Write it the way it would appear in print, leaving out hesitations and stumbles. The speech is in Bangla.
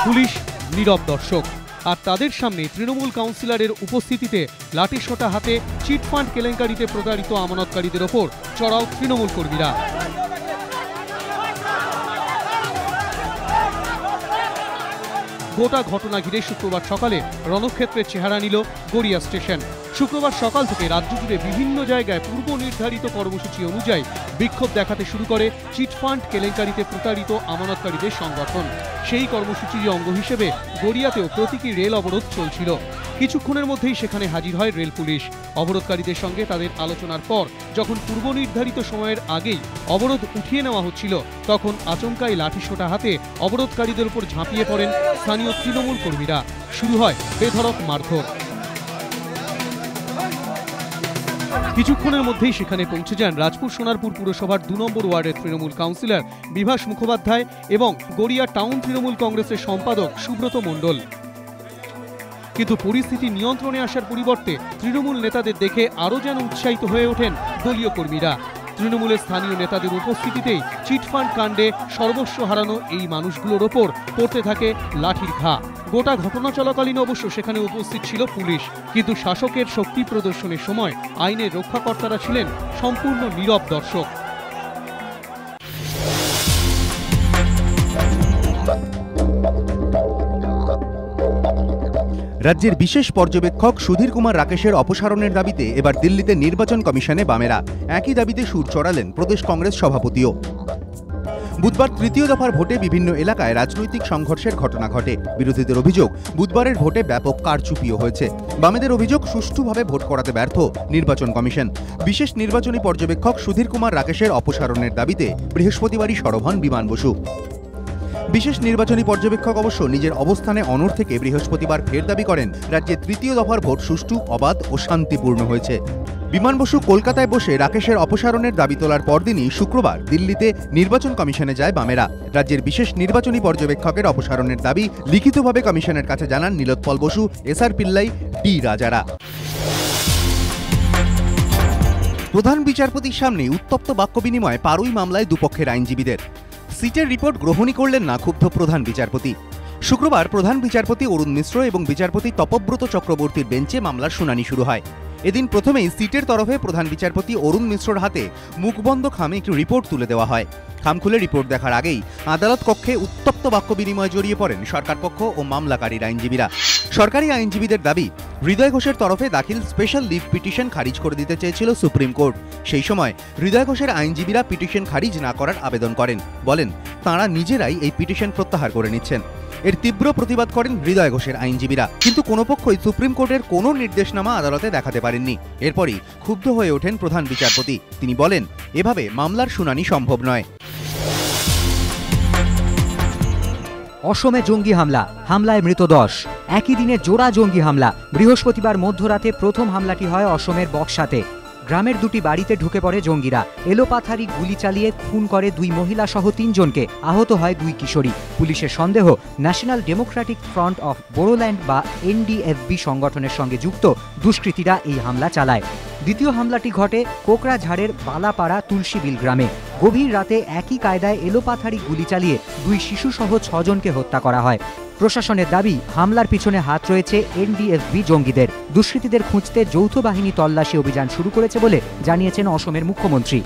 পুলিশ নীরব দর্শক। আর তাদের সামনে তৃণমূল কাউন্সিলরের উপস্থিতিতে লাঠিসোঁটা হাতে চিটফান্ড কেলেঙ্কারিতে প্রতারিত আমানতকারীদের ওপর চড়াও তৃণমূল কর্মীরা। গোটা ঘটনা ঘিরে শুক্রবার সকালে রণক্ষেত্রের চেহারা নিল গড়িয়া স্টেশন। শুক্রবার সকাল থেকে রাজ্য জুড়ে বিভিন্ন জায়গায় পূর্ব নির্ধারিত কর্মসূচি অনুযায়ী বিক্ষোভ দেখাতে শুরু করে চিটফান্ড কেলেঙ্কারিতে প্রতারিত আমানতকারীদের সংগঠন। সেই কর্মসূচির অঙ্গ হিসেবে গড়িয়াতেও প্রতীকী রেল অবরোধ চলছিল। কিছুক্ষণের মধ্যেই সেখানে হাজির হয় রেল পুলিশ। অবরোধকারীদের সঙ্গে তাদের আলোচনার পর যখন পূর্ব নির্ধারিত সময়ের আগেই অবরোধ উঠিয়ে নেওয়া হচ্ছিল, তখন আচমকাই লাঠিসোঁটা হাতে অবরোধকারীদের উপর ঝাঁপিয়ে পড়েন স্থানীয় তৃণমূল কর্মীরা। শুরু হয় বেধড়ক মারধর। কিছুক্ষণের মধ্যেই সেখানে পৌঁছে যান রাজপুর সোনারপুর পুরসভার ২ নম্বর ওয়ার্ডের তৃণমূল কাউন্সিলর বিভাস মুখোপাধ্যায় এবং গড়িয়া টাউন তৃণমূল কংগ্রেসের সম্পাদক সুব্রত মণ্ডল। কিন্তু পরিস্থিতি নিয়ন্ত্রণে আসার পরিবর্তে তৃণমূল নেতাদের দেখে আরও যেন উৎসাহিত হয়ে ওঠেন দলীয় কর্মীরা। তৃণমূলের স্থানীয় নেতাদের উপস্থিতিতেই চিটফান্ড কাণ্ডে সর্বস্ব হারানো এই মানুষগুলোর ওপর পড়তে থাকে লাঠির ঘা। গোটা ঘটনা চলাকালীন অবশ্য সেখানে উপস্থিত ছিল পুলিশ, কিন্তু শাসকের শক্তি প্রদর্শনের সময় আইনের রক্ষাকর্তারা ছিলেন সম্পূর্ণ নীরব দর্শক। রাজ্যের বিশেষ পর্যবেক্ষক সুধীর কুমার রাকেশের অপসারণের দাবিতে এবার দিল্লিতে নির্বাচন কমিশনে বামেরা। একই দাবিতে সুর চড়ালেন প্রদেশ কংগ্রেস সভাপতিও। বুধবার তৃতীয় দফার ভোটে বিভিন্ন এলাকায় রাজনৈতিক সংঘর্ষের ঘটনা ঘটে। বিরোধীদের অভিযোগ বুধবারের ভোটে ব্যাপক কারচুপিও হয়েছে। বামেদের অভিযোগ সুষ্ঠুভাবে ভোট করাতে ব্যর্থ নির্বাচন কমিশন। বিশেষ নির্বাচনী পর্যবেক্ষক সুধীর কুমার রাকেশের অপসারণের দাবিতে বৃহস্পতিবারই সরব হন বিমান বসু। বিশেষ নির্বাচনী পর্যবেক্ষক অবশ্য নিজের অবস্থানে অনড় থেকে বৃহস্পতিবার ফের দাবি করেন রাজ্যে তৃতীয় দফার ভোট সুষ্ঠু, অবাধ ও শান্তিপূর্ণ হয়েছে। বিমান বসু কলকাতায় বসে রাকেশের অপসারণের দাবি তোলার পরদিনই শুক্রবার দিল্লিতে নির্বাচন কমিশনে যায় বামেরা। রাজ্যের বিশেষ নির্বাচনী পর্যবেক্ষকের অপসারণের দাবি লিখিতভাবে কমিশনের কাছে জানান নীলোৎপল বসু, এসআর পিল্লাই, ডি রাজারা। প্রধান বিচারপতির সামনে উত্তপ্ত বাক্য বিনিময় পারুই মামলায় দুপক্ষের আইনজীবীদের। সিটের রিপোর্ট গ্রহণই করলেন না ক্ষুব্ধ প্রধান বিচারপতি। শুক্রবার প্রধান বিচারপতি অরুণ মিশ্র এবং বিচারপতি তপব্রত চক্রবর্তীর বেঞ্চে মামলার শুনানি শুরু হয়। এদিন প্রথমেই সিটের তরফে প্রধান বিচারপতি অরুণ মিশ্রর হাতে মুখবন্ধ খামে একটি রিপোর্ট তুলে দেওয়া হয়। খাম খুলে রিপোর্ট দেখার আগেই আদালত কক্ষে উত্তপ্ত বাক্য বিনিময়ে জড়িয়ে পড়েন সরকার পক্ষ ও মামলাকারীর আইনজীবীরা। সরকারি আইনজীবীদের দাবি, হৃদয় ঘোষের তরফে দাখিল স্পেশাল লিভ পিটিশন খারিজ করে দিতে চেয়েছিল সুপ্রিম কোর্ট। সেই সময় হৃদয় ঘোষের আইনজীবীরা পিটিশন খারিজ না করার আবেদন করেন। বলেন তাঁরা নিজেরাই এই পিটিশন প্রত্যাহার করে নিচ্ছেন। এর তীব্র প্রতিবাদ করেন হৃদয় ঘোষের আইনজীবীরা, কিন্তু কোনো পক্ষই সুপ্রিম কোর্টের কোনো নির্দেশনামা আদালতে দেখাতে পারেননি। এরপরই ক্ষুব্ধ হয়ে ওঠেন প্রধান বিচারপতি। তিনি বলেন, এভাবে মামলার শুনানি সম্ভব নয়। অসমে জঙ্গি হামলায় মৃত 10। একই দিনে জোড়া জঙ্গি হামলা। বৃহস্পতিবার মধ্যরাতে প্রথম হামলাটি হয় অসমের বক্সাতে। গ্রামের দুটি বাড়িতে ঢুকে পড়ে জঙ্গিরা। এলোপাথারি গুলি চালিয়ে খুন করে 2 মহিলা সহ 3 জনকে। আহত হয় 2 কিশোরী। পুলিশের সন্দেহ national Democratic front of Bodoland বা এনডিএফবি সংগঠনের সঙ্গে যুক্ত দুষ্কৃতীরা এই হামলা চালায়। দ্বিতীয় হামলাটি ঘটে কোকরাঝাড়ের বালাপাড়া তুলসীবিল গ্রামে। গভীর রাতে একই কায়দায় এলোপাথারি গুলি চালিয়ে 2 শিশুসহ 6 জনকে হত্যা করা হয়। প্রশাসনের দাবি, হামলার পিছনে হাত রয়েছে এনডিএফবি জঙ্গিদের। দুষ্কৃতীদের খুঁজতে যৌথ বাহিনী তল্লাশি অভিযান শুরু করেছে বলে জানিয়েছেন অসমের মুখ্যমন্ত্রী।